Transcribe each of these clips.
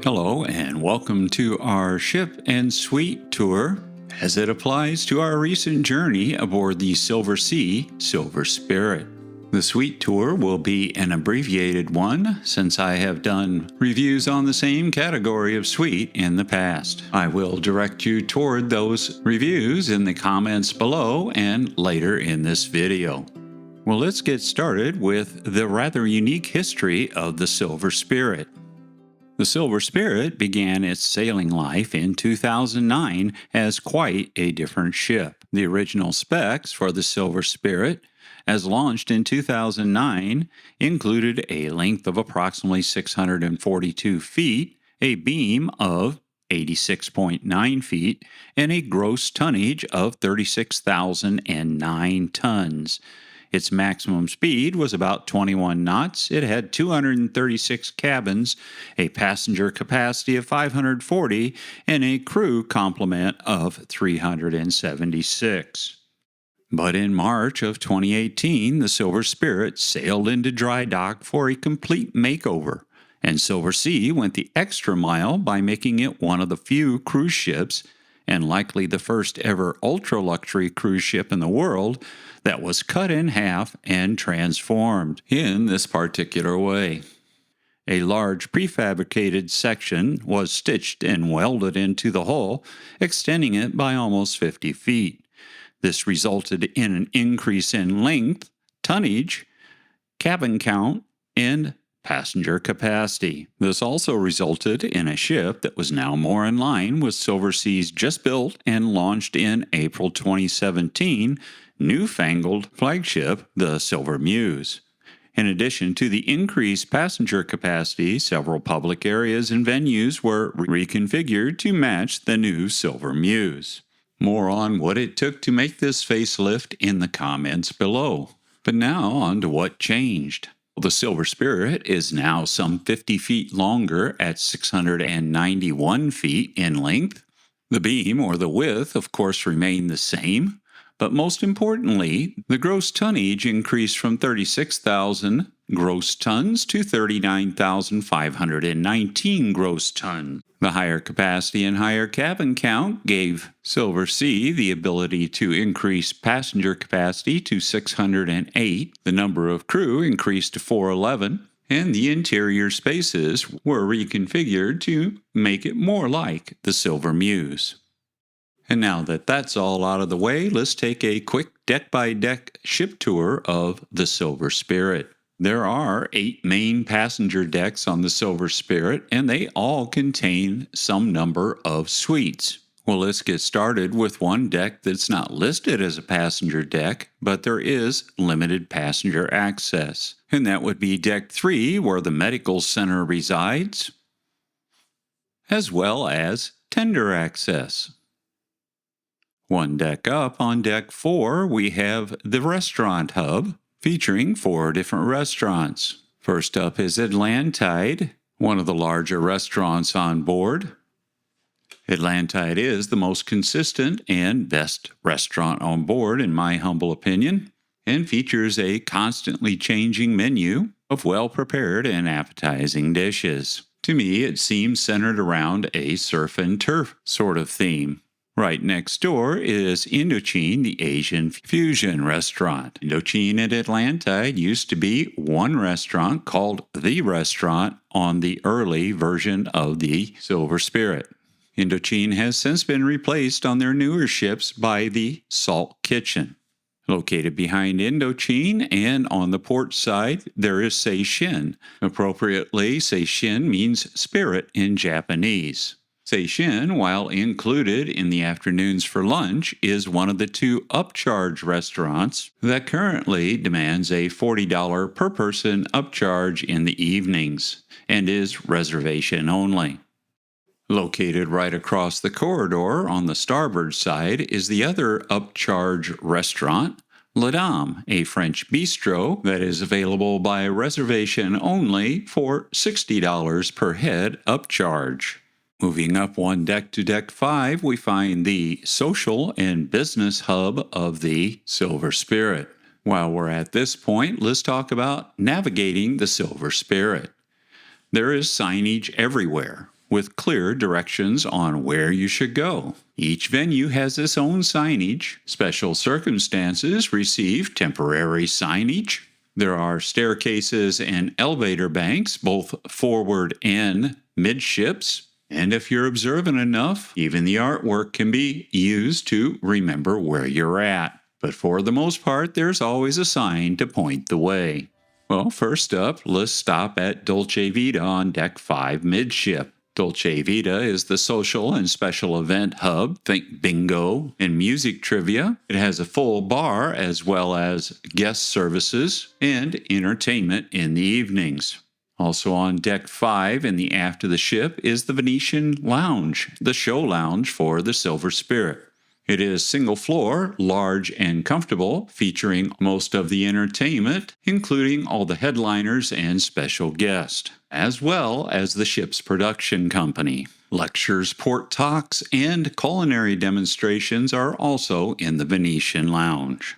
Hello and welcome to our ship and suite tour as it applies to our recent journey aboard the Silversea Silver Spirit. The suite tour will be an abbreviated one since I have done reviews on the same category of suite in the past. I will direct you toward those reviews in the comments below and later in this video. Well, let's get started with the rather unique history of the Silver Spirit. The Silver Spirit began its sailing life in 2009 as quite a different ship. The original specs for the Silver Spirit, as launched in 2009, included a length of approximately 642 feet, a beam of 86.9 feet, and a gross tonnage of 36,009 tons. Its maximum speed was about 21 knots. It had 236 cabins, a passenger capacity of 540, and a crew complement of 376. But in March of 2018, the Silver Spirit sailed into dry dock for a complete makeover, and Silversea went the extra mile by making it one of the few cruise ships, and likely the first ever ultra-luxury cruise ship in the world, that was cut in half and transformed in this particular way. A large prefabricated section was stitched and welded into the hull, extending it by almost 50 feet. This resulted in an increase in length, tonnage, cabin count, and passenger capacity. This also resulted in a ship that was now more in line with Silversea's just built and launched in April 2017 newfangled flagship, the Silver Muse. In addition to the increased passenger capacity, several public areas and venues were reconfigured to match the new Silver Muse. More on what it took to make this facelift in the comments below. But now on to what changed. The Silver Spirit is now some 50 feet longer at 691 feet in length. The beam or the width, of course, remained the same. But most importantly, the gross tonnage increased from 36,000 gross tons to 39,519 gross tons. The higher capacity and higher cabin count gave Silversea the ability to increase passenger capacity to 608. The number of crew increased to 411, and the interior spaces were reconfigured to make it more like the Silver Muse. And now that that's all out of the way, let's take a quick deck-by-deck ship tour of the Silver Spirit. There are 8 main passenger decks on the Silver Spirit, and they all contain some number of suites. Well, let's get started with one deck that's not listed as a passenger deck, but there is limited passenger access. And that would be Deck 3, where the medical center resides, as well as tender access. One deck up, on Deck 4, we have the restaurant hub, featuring 4 different restaurants. First up is Atlantide, one of the larger restaurants on board. Atlantide is the most consistent and best restaurant on board, in my humble opinion, and features a constantly changing menu of well-prepared and appetizing dishes. To me, it seems centered around a surf and turf sort of theme. Right next door is Indochine, the Asian fusion restaurant. Indochine at Atlantide used to be one restaurant called The Restaurant on the early version of the Silver Spirit. Indochine has since been replaced on their newer ships by the Salt Kitchen. Located behind Indochine and on the port side, there is Seishin. Appropriately, Seishin means spirit in Japanese. Seishin, while included in the afternoons for lunch, is one of the 2 upcharge restaurants that currently demands a $40 per person upcharge in the evenings and is reservation only. Located right across the corridor on the starboard side is the other upcharge restaurant, La Dame, a French bistro that is available by reservation only for $60 per head upcharge. Moving up one deck to Deck 5, we find the social and business hub of the Silver Spirit. While we're at this point, let's talk about navigating the Silver Spirit. There is signage everywhere. with clear directions on where you should go. Each venue has its own signage. Special circumstances receive temporary signage. There are staircases and elevator banks, both forward and midships. And if you're observant enough, even the artwork can be used to remember where you're at. But for the most part, there's always a sign to point the way. Well, first up, let's stop at Dolce Vita on Deck 5 midship. Dolce Vita is the social and special event hub. Think bingo and music trivia. It has a full bar as well as guest services and entertainment in the evenings. Also on Deck 5 in the aft of the ship is the Venetian Lounge, the show lounge for the Silver Spirit. It is single floor, large and comfortable, featuring most of the entertainment, including all the headliners and special guests, as well as the ship's production company. Lectures, port talks, and culinary demonstrations are also in the Venetian Lounge.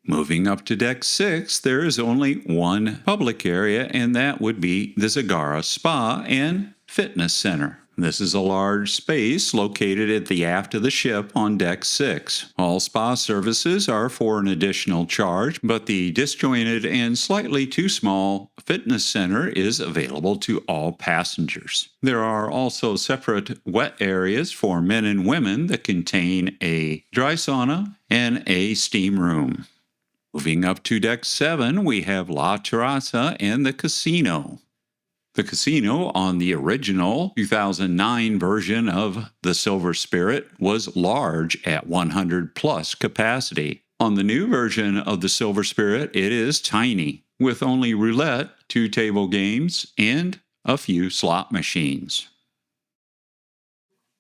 Moving up to Deck 6, there is only one public area, and that would be the Zagara Spa and Fitness Center. This is a large space located at the aft of the ship on Deck 6. All spa services are for an additional charge, but the disjointed and slightly too small fitness center is available to all passengers. There are also separate wet areas for men and women that contain a dry sauna and a steam room. Moving up to Deck 7, we have La Terrazza and the Casino. The casino on the original 2009 version of the Silver Spirit was large at 100 plus capacity. On the new version of the Silver Spirit, it is tiny, with only roulette, 2 table games, and a few slot machines.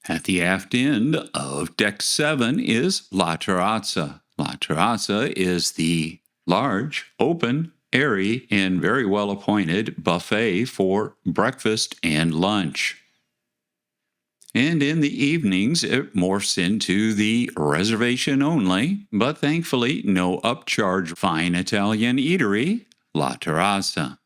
At the aft end of Deck 7 is La Terrazza. La Terrazza is the large, open, airy, and very well appointed buffet for breakfast and lunch. And in the evenings, it morphs into the reservation only, but thankfully no upcharge fine Italian eatery, La Terrazza.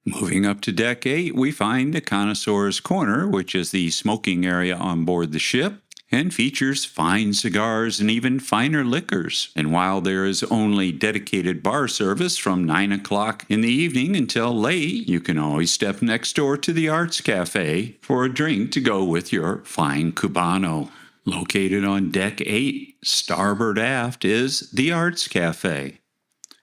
Moving up to Deck 8, we find the Connoisseur's Corner, which is the smoking area on board the ship, and features fine cigars and even finer liquors. And while there is only dedicated bar service from 9 o'clock in the evening until late, you can always step next door to the Arts Cafe for a drink to go with your fine Cubano. Located on Deck 8, starboard aft, is the Arts Cafe.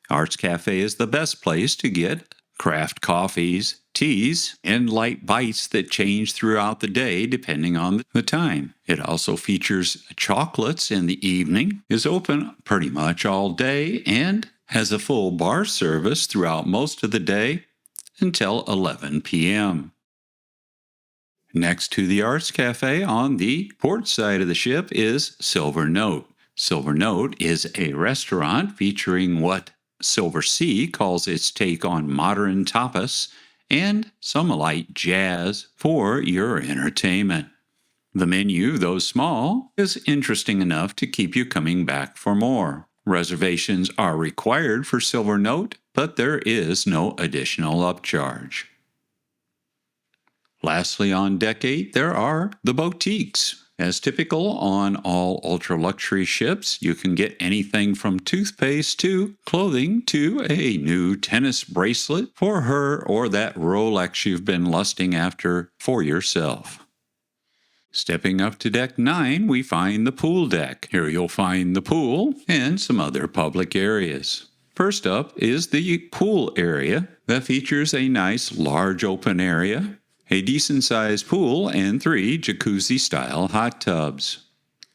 Arts Cafe is the best place to get craft coffees, teas, and light bites that change throughout the day depending on the time. It also features chocolates in the evening, is open pretty much all day, and has a full bar service throughout most of the day until 11 p.m. Next to the Arts Cafe on the port side of the ship is Silver Note. Silver Note is a restaurant featuring what Silversea calls its take on modern tapas and some light jazz for your entertainment. The menu, though small, is interesting enough to keep you coming back for more. Reservations are required for Silver Note, but there is no additional upcharge. Lastly, on Deck 8, there are the boutiques. As typical on all ultra-luxury ships, you can get anything from toothpaste to clothing to a new tennis bracelet for her or that Rolex you've been lusting after for yourself. Stepping up to Deck 9, we find the pool deck. Here you'll find the pool and some other public areas. First up is the pool area that features a nice large open area, a decent-sized pool, and 3 jacuzzi-style hot tubs.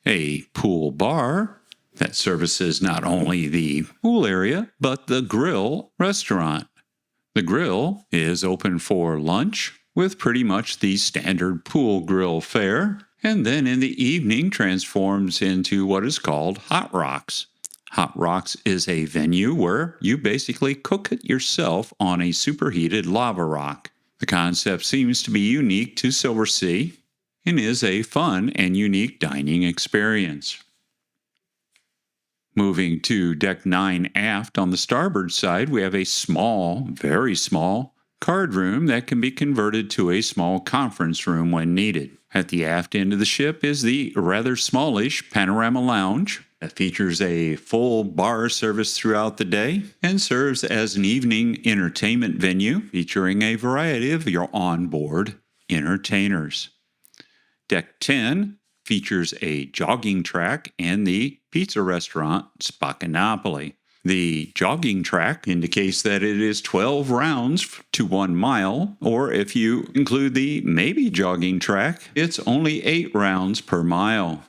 A pool bar that services not only the pool area, but the grill restaurant. The grill is open for lunch with pretty much the standard pool grill fare, and then in the evening transforms into what is called Hot Rocks. Hot Rocks is a venue where you basically cook it yourself on a superheated lava rock. The concept seems to be unique to Silversea and is a fun and unique dining experience. Moving to Deck 9 aft on the starboard side, we have a small, very small, card room that can be converted to a small conference room when needed. At the aft end of the ship is the rather smallish panorama lounge that features a full bar service throughout the day and serves as an evening entertainment venue featuring a variety of your onboard entertainers. Deck 10 features a jogging track and the pizza restaurant Spaccanapoli. The jogging track indicates that it is 12 rounds to 1 mile, or if you include the maybe jogging track, it's only 8 rounds per mile.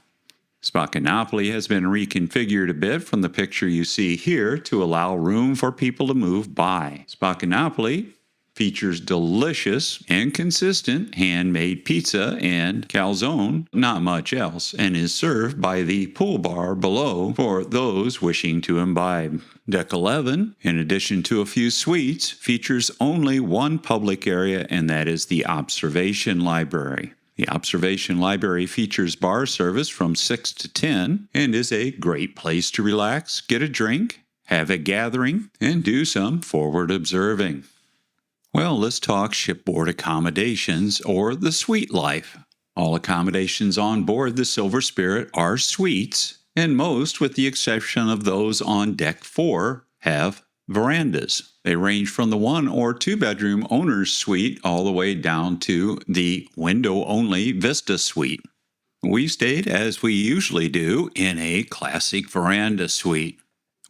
Spaccanapoli has been reconfigured a bit from the picture you see here to allow room for people to move by. Spaccanapoli features delicious and consistent handmade pizza and calzone, not much else, and is served by the pool bar below for those wishing to imbibe. Deck 11, in addition to a few suites, features only one public area, and that is the observation library. The observation library features bar service from 6 to 10 and is a great place to relax, get a drink, have a gathering, and do some forward observing. Well, let's talk shipboard accommodations, or the suite life. All accommodations on board the Silver Spirit are suites, and most, with the exception of those on Deck 4, have verandas. They range from the 1 or 2 bedroom owner's suite all the way down to the window-only Vista suite. We stayed, as we usually do, in a classic veranda suite.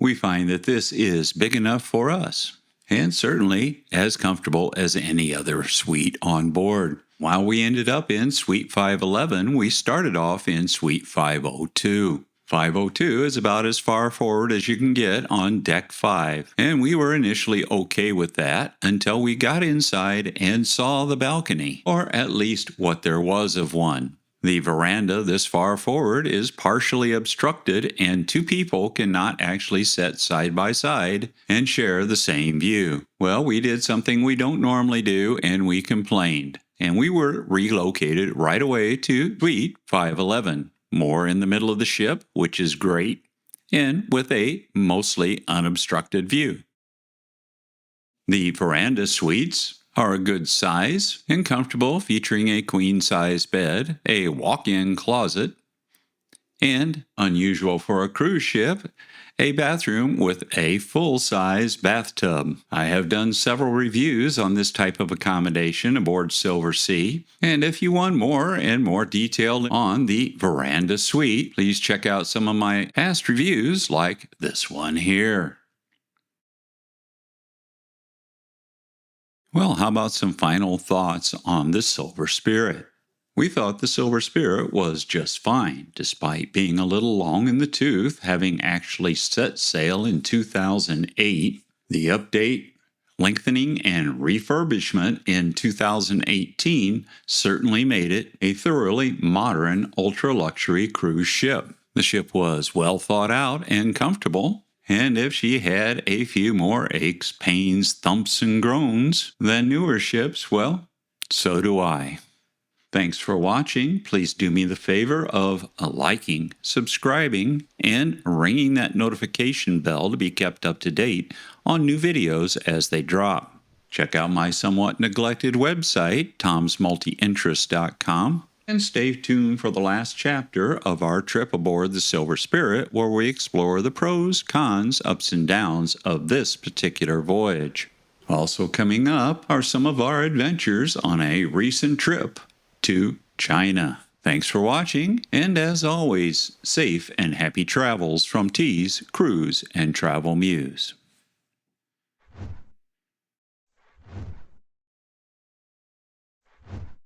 We find that this is big enough for us, and certainly as comfortable as any other suite on board. While we ended up in Suite 511, we started off in Suite 502. 502 is about as far forward as you can get on Deck 5, and we were initially okay with that until we got inside and saw the balcony, or at least what there was of one. The veranda this far forward is partially obstructed, and 2 people cannot actually sit side by side and share the same view. Well, we did something we don't normally do, and we complained. And we were relocated right away to Suite 511, more in the middle of the ship, which is great, and with a mostly unobstructed view. The veranda suites are a good size and comfortable, featuring a queen-size bed, a walk-in closet, and, unusual for a cruise ship, a bathroom with a full-size bathtub. I have done several reviews on this type of accommodation aboard Silversea, and if you want more and more detail on the veranda suite, please check out some of my past reviews like this one here. Well, how about some final thoughts on the Silver Spirit? We thought the Silver Spirit was just fine, despite being a little long in the tooth, having actually set sail in 2008. The update, lengthening, and refurbishment in 2018 certainly made it a thoroughly modern, ultra-luxury cruise ship. The ship was well thought out and comfortable, and if she had a few more aches, pains, thumps, and groans than newer ships, well, so do I. Thanks for watching. Please do me the favor of liking, subscribing, and ringing that notification bell to be kept up to date on new videos as they drop. Check out my somewhat neglected website, tomsmultiinterest.com, and stay tuned for the last chapter of our trip aboard the Silver Spirit, where we explore the pros, cons, ups, and downs of this particular voyage. Also coming up are some of our adventures on a recent trip to China. Thanks for watching, and as always, safe and happy travels from T's Cruise and Travel Muse.